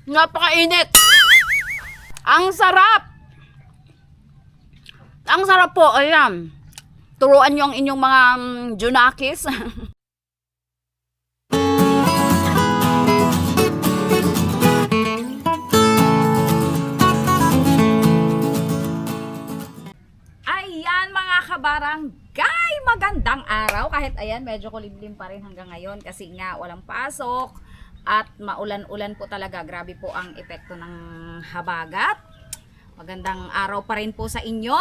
Napakainit. Ang sarap. Ang sarap po. Ayan. Turuan nyo ang inyong mga junakis. Ayan mga kabarangay, magandang araw. Kahit ayan, medyo kulimlim pa rin hanggang ngayon kasi nga walang pasok at maulan-ulan po talaga. Grabe po ang epekto ng habagat. Magandang araw pa rin po sa inyo.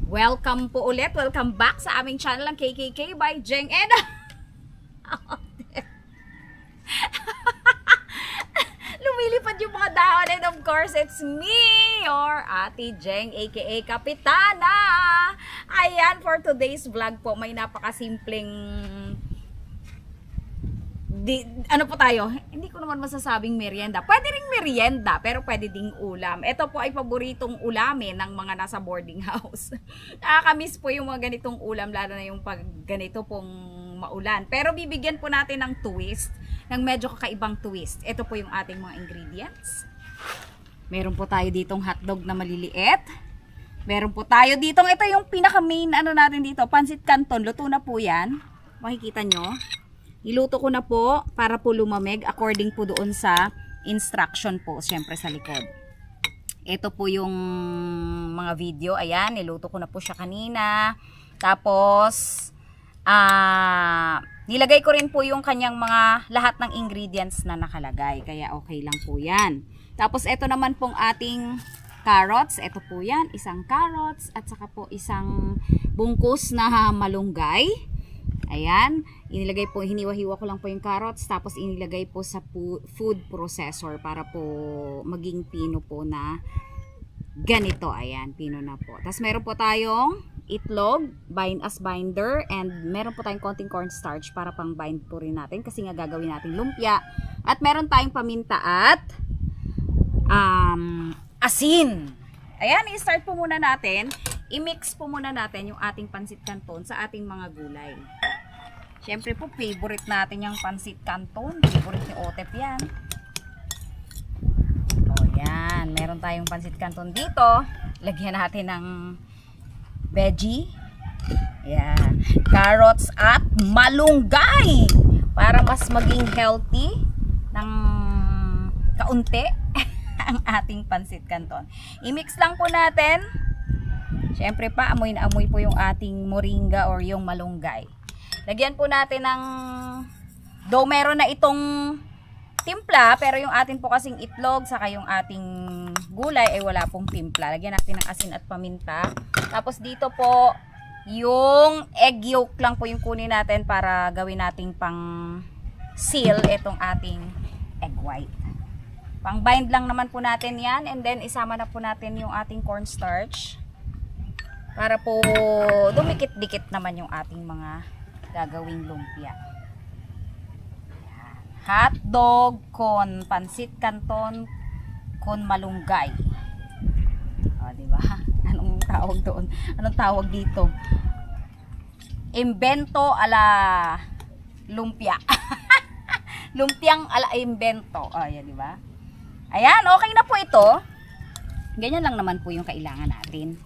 Welcome po ulit. Welcome back sa aming channel ang KKK by Jeng Ed. Lumilipad yung mga dahon and of course it's me, your Ate Jeng aka Kapitana. Ayan, for today's vlog po may napakasimpleng ano po tayo, hindi ko naman masasabing merienda. Pwede ring merienda, pero pwede ding ulam. Ito po ay paboritong ulamin ng mga nasa boarding house. Nakakamiss po yung mga ganitong ulam, lalo na yung pag ganito pong maulan. Pero bibigyan po natin ng twist, ng medyo kakaibang twist. Ito po yung ating mga ingredients. Meron po tayo ditong hotdog na maliliit. Meron po tayo ditong, ito yung pinaka main ano natin dito, pancit canton. Luto na po yan. Makikita nyo. Niluto ko na po para po lumamig according po doon sa instruction po, syempre sa likod. Ito po yung mga video. Ayan, niluto ko na po siya kanina. Tapos, nilagay ko rin po yung kanyang mga lahat ng ingredients na nakalagay. Kaya okay lang po yan. Tapos, ito naman pong ating carrots. Ito po yan, isang carrots at saka po isang bungkus na malunggay. Ayan, inilagay po, hiniwa-hiwa ko lang po yung carrots, tapos inilagay po sa food processor para po maging pino po na ganito. Ayan, pino na po. Tapos meron po tayong itlog, as binder, and meron po tayong konting cornstarch para pang bind po rin natin kasi nga gagawin natin lumpia. At meron tayong paminta at asin. Ayan, i-start po muna natin. I-mix po muna natin yung ating pancit canton sa ating mga gulay. Siyempre po, favorite natin yung pancit canton. Favorite ni Otep yan. O yan, meron tayong pancit canton dito. Lagyan natin ng veggie. Yan. Carrots at malunggay. Para mas maging healthy ng kaunti ang ating pancit canton. I-mix lang po natin. Siyempre pa, amoy na amoy po yung ating moringa or yung malunggay. Lagyan po natin ng, though meron na itong timpla, pero yung atin po kasing itlog, saka yung ating gulay ay wala pong timpla. Lagyan natin ng asin at paminta. Tapos dito po, yung egg yolk lang po yung kunin natin para gawin nating pang seal itong ating egg white. Pang bind lang naman po natin yan, and then isama na po natin yung ating cornstarch. Para po dumikit-dikit naman yung ating mga gagawing lumpia. Ayan. Hotdog con pancit canton con malunggay. O, diba? Anong tawag doon? Anong tawag dito? Invento ala lumpia. Lumpiang ala invento. O, yan, diba? Ayan, okay na po ito. Ganyan lang naman po yung kailangan natin.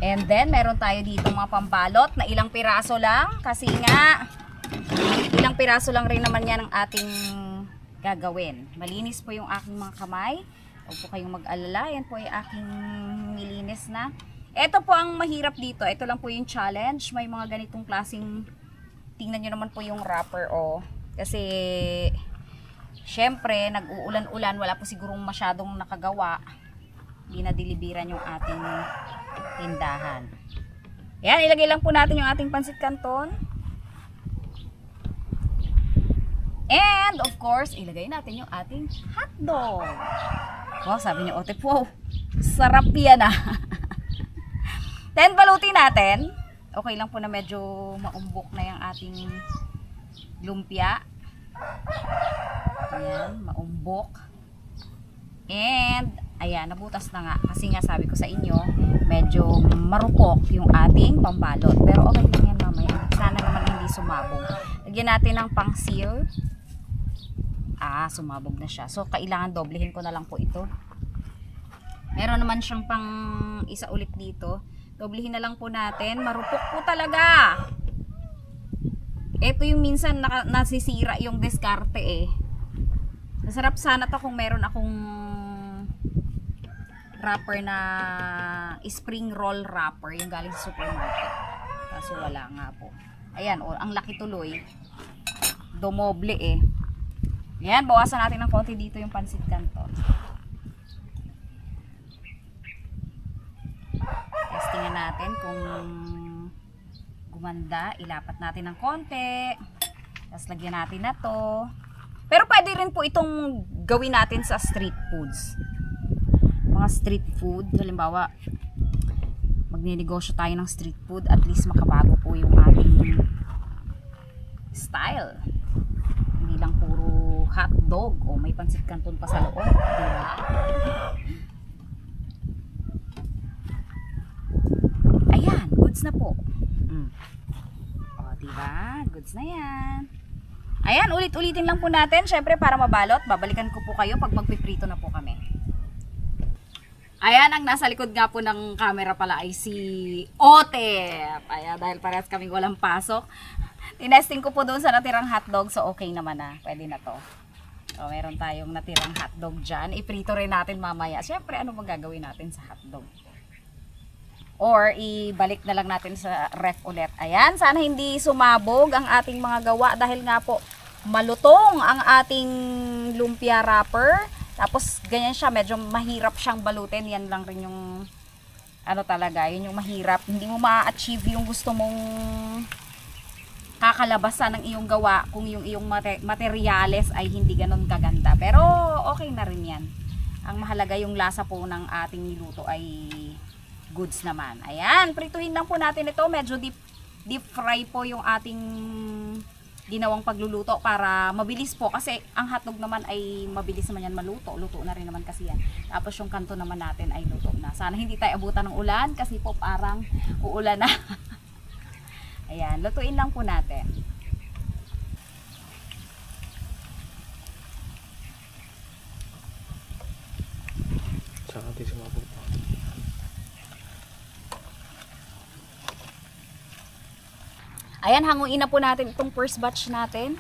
And then, meron tayo dito mga pambalot na ilang piraso lang. Kasi nga, ilang piraso lang rin naman yan ang ating gagawin. Malinis po yung aking mga kamay. Huwag po kayong mag-alala. Yan po yung aking nilinis na. Ito po ang mahirap dito. Ito lang po yung challenge. May mga ganitong klaseng, tingnan nyo naman po yung wrapper. Oh. Kasi, syempre, nag-uulan-ulan. Wala po sigurong masyadong nakagawa. Hindi na deliveran yung ating tindahan. Yan, ilagay lang po natin yung ating pancit canton. And, of course, ilagay natin yung ating hotdog. Wow, sabi niyo, Ote, wow, sarap yan ah. Then, balutin natin. Okay lang po na medyo maumbok na yung ating lumpia. Ayan, maumbok. And, ayan, nabutas na nga. Kasi nga sabi ko sa inyo, medyo marupok yung ating pambalot. Pero okay lang yan mamaya. Sana naman hindi sumabog. Lagyan natin ng pang-seal. Sumabog na siya. So, kailangan doblehin ko na lang po ito. Meron naman siyang pang isa ulit dito. Doblehin na lang po natin. Marupok po talaga. Ito yung minsan nasisira yung diskarte eh. Masarap sana to kung meron akong wrapper na spring roll wrapper. Yung galing sa supermarket. Kaso wala nga po. Ayan, ang laki tuloy. Dumoble eh. Ayan, bawasan natin ng konti dito yung pansit canton. Testingin natin kung gumanda. Ilapat natin ng konti. Tapos lagyan natin na to. Pero pwede rin po itong gawin natin sa street foods. Mga street food. Halimbawa, magninegosyo tayo ng street food. At least makabago po yung ating style. Hindi lang puro hotdog. O may pansit canton pa sa loob. Diba? Ayan, goods na po. O, diba? Goods na yan. Ayan, ulit-ulitin lang po natin. Syempre, para mabalot, babalikan ko po kayo pag magpiprito na po kami. Ayan, ang nasa likod nga po ng camera pala ay si Otep. Ayan, dahil parehas kaming walang pasok. Tinesting ko po doon sa natirang hotdog. So, okay naman na. Pwede na to. So, meron tayong natirang hotdog dyan. Iprito rin natin mamaya. Syempre, ano magagawin natin sa hotdog? Or ibalik na lang natin sa ref ulit. Ayan, sana hindi sumabog ang ating mga gawa dahil nga po malutong ang ating lumpia wrapper. Tapos ganyan siya, medyo mahirap siyang balutin. Yan lang rin yung ano talaga, yun yung mahirap. Hindi mo ma-achieve yung gusto mong kakalabasan ng iyong gawa kung yung iyong materyales ay hindi ganun kaganda. Pero okay na rin yan. Ang mahalaga yung lasa po ng ating niluto ay goods naman. Ayan, prituhin lang po natin ito. Medyo deep fry po yung ating ginawang pagluluto para mabilis po. Kasi ang hotdog naman ay mabilis naman yan maluto. Luto na rin naman kasi yan. Tapos yung kanto naman natin ay luto na. Sana hindi tayo abutan ng ulan kasi po parang uulan na. Ayan, lutuin lang po natin. Saka natin sumabog pa. Ayan, hanguin na po natin itong first batch natin.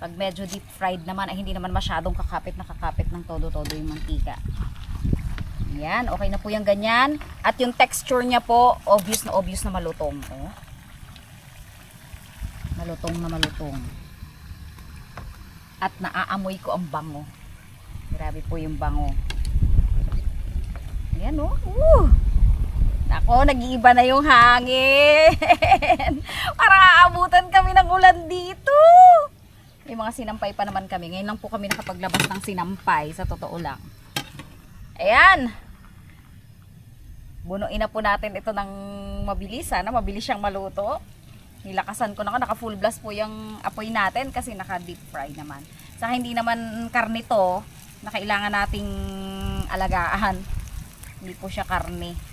Pag medyo deep fried naman, ay hindi naman masyadong kakapit ng todo-todo yung mantika. Ayan, okay na po yung ganyan. At yung texture niya po, obvious na malutong. Oh. Malutong na malutong. At naaamoy ko ang bango. Grabe po yung bango. Ayan oh. Ako, nag-iiba na yung hangin. Para aabutan kami ng ulan dito. May mga sinampay pa naman kami. Ngayon lang po kami nakapaglabas ng sinampay. Sa totoo lang. Ayan. Bunuin na po natin ito ng mabilis. Sana mabilis siyang maluto. Nilakasan ko na. Naka full blast po yung apoy natin. Kasi naka deep fry naman. Saka hindi naman karne to na kailangan nating alagaan. Hindi po siya karne.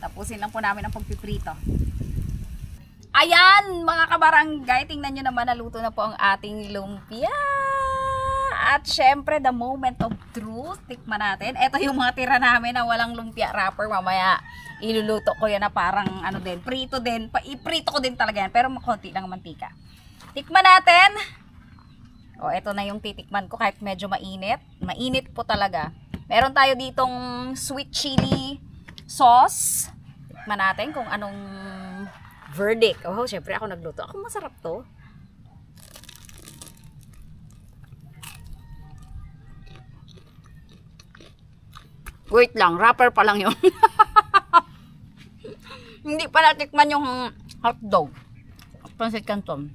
Tapusin lang po namin ang pagpiprito. Ayan, mga kabarangay, tingnan nyo naman, naluto na po ang ating lumpia. At syempre, the moment of truth, tikman natin. Ito yung mga tira namin na walang lumpia wrapper. Mamaya, iluluto ko yan na parang ano din, prito din. Iprito ko din talaga yan, pero makunti lang mantika. Tikman natin. O, ito na yung titikman ko kahit medyo mainit. Mainit po talaga. Meron tayo ditong sweet chili sauce. Tikman natin kung anong verdict. Oh, syempre ako nagluto. Ako masarap to. Wait lang, wrapper pa lang yun. Hindi pa natikman yung hotdog. Pansit canton.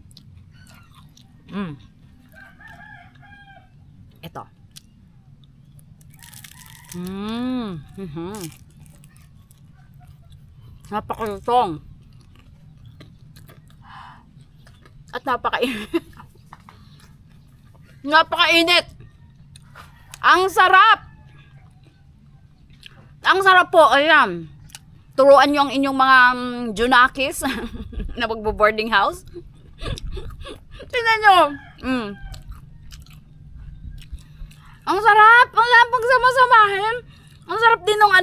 Ito. Napakalutong. At napakainit. Napakainit. Ang sarap. Ang sarap po. Ayan. turuan nyo ang inyong mga Junakis na magbo-boarding house. Tingnan nyo. Ang sarap! Ang sarap pagsama-samahin. Ang sarap din nung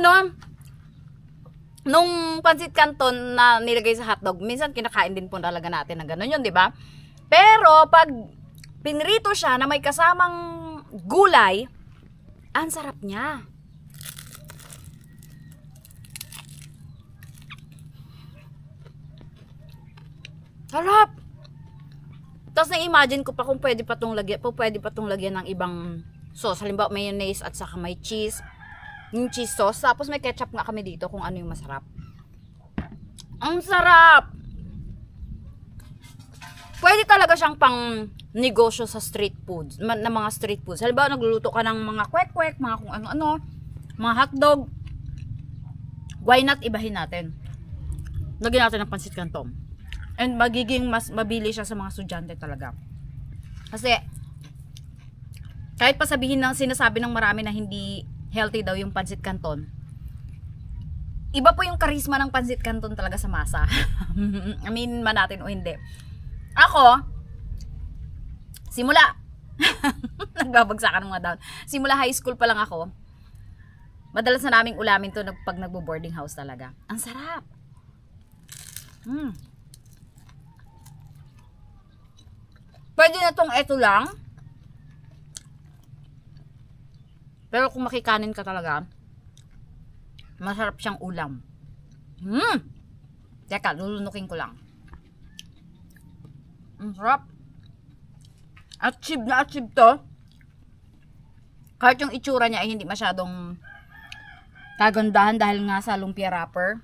nung pancit canton na nilagay sa hotdog. Minsan kinakain din po talaga natin ng gano'n yun, di ba? Pero pag pinrito siya na may kasamang gulay, ang sarap niya. Sarap! Tapos na-imagine ko pa kung pwede pa tong lagyan ng ibang sauce. Halimbawa mayonnaise at saka may cheese. Yung cheese sauce. Tapos may ketchup nga kami dito kung ano yung masarap. Ang sarap! Pwede talaga siyang pang negosyo sa street foods. Na mga street foods. Halimbawa nagluluto ka ng mga kwek-kwek, mga kung ano-ano, mga hotdog. Why not ibahin natin? Lagyan natin ng pancit canton. And magiging mas mabili siya sa mga estudyante talaga. Kasi kahit pa sabihin ng sinasabi ng marami na hindi healthy daw yung pancit canton, iba po yung karisma ng pancit canton talaga sa masa. Amin man natin o hindi. Ako, simula nagbabagsakan ng mga down. Simula high school pa lang ako, madalas na naming ulamin to pag nagbo-boarding house talaga. Ang sarap. Pwede na tong eto lang. Pero kung makikanin ka talaga, masarap siyang ulam. Teka, lulunukin ko lang. Ang sarap. Achieve na achieve to. Kahit yung itsura niya ay hindi masyadong kagandahan dahil nga sa lumpia wrapper.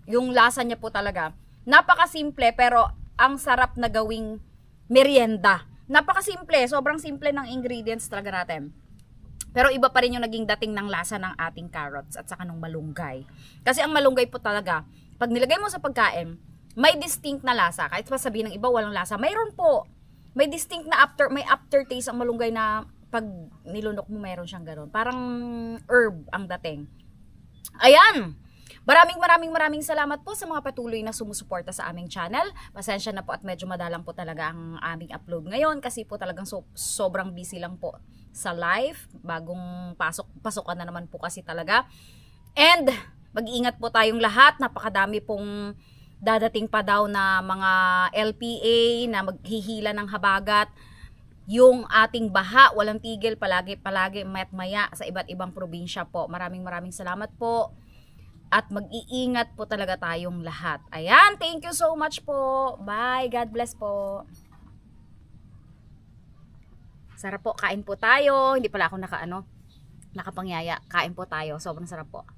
Yung lasa niya po talaga, napakasimple pero ang sarap na gawing merienda. Napakasimple, sobrang simple ng ingredients talaga natin. Pero iba pa rin yung naging dating ng lasa ng ating carrots at saka ng malunggay. Kasi ang malunggay po talaga, pag nilagay mo sa pagkain, may distinct na lasa. Kahit pa sabihin ng iba walang lasa, mayroon po. May distinct na may aftertaste ang malunggay na pag nilunok mo mayroon siyang gano'n. Parang herb ang dating. Ayan! Maraming salamat po sa mga patuloy na sumusuporta sa aming channel. Pasensya na po at medyo madalang po talaga ang aming upload ngayon kasi po talagang sobrang busy lang po sa live. Bagong pasokan na naman po kasi talaga. And mag-iingat po tayong lahat. Napakadami pong dadating pa daw na mga LPA na maghihila ng habagat. Yung ating baha, walang tigil, palagi mayat-maya sa iba't ibang probinsya po. Maraming salamat po. At mag-iingat po talaga tayong lahat. Ayan, thank you so much po. Bye, God bless po. Sarap po, kain po tayo. Hindi pala ako nakapangyaya. Kain po tayo, sobrang sarap po.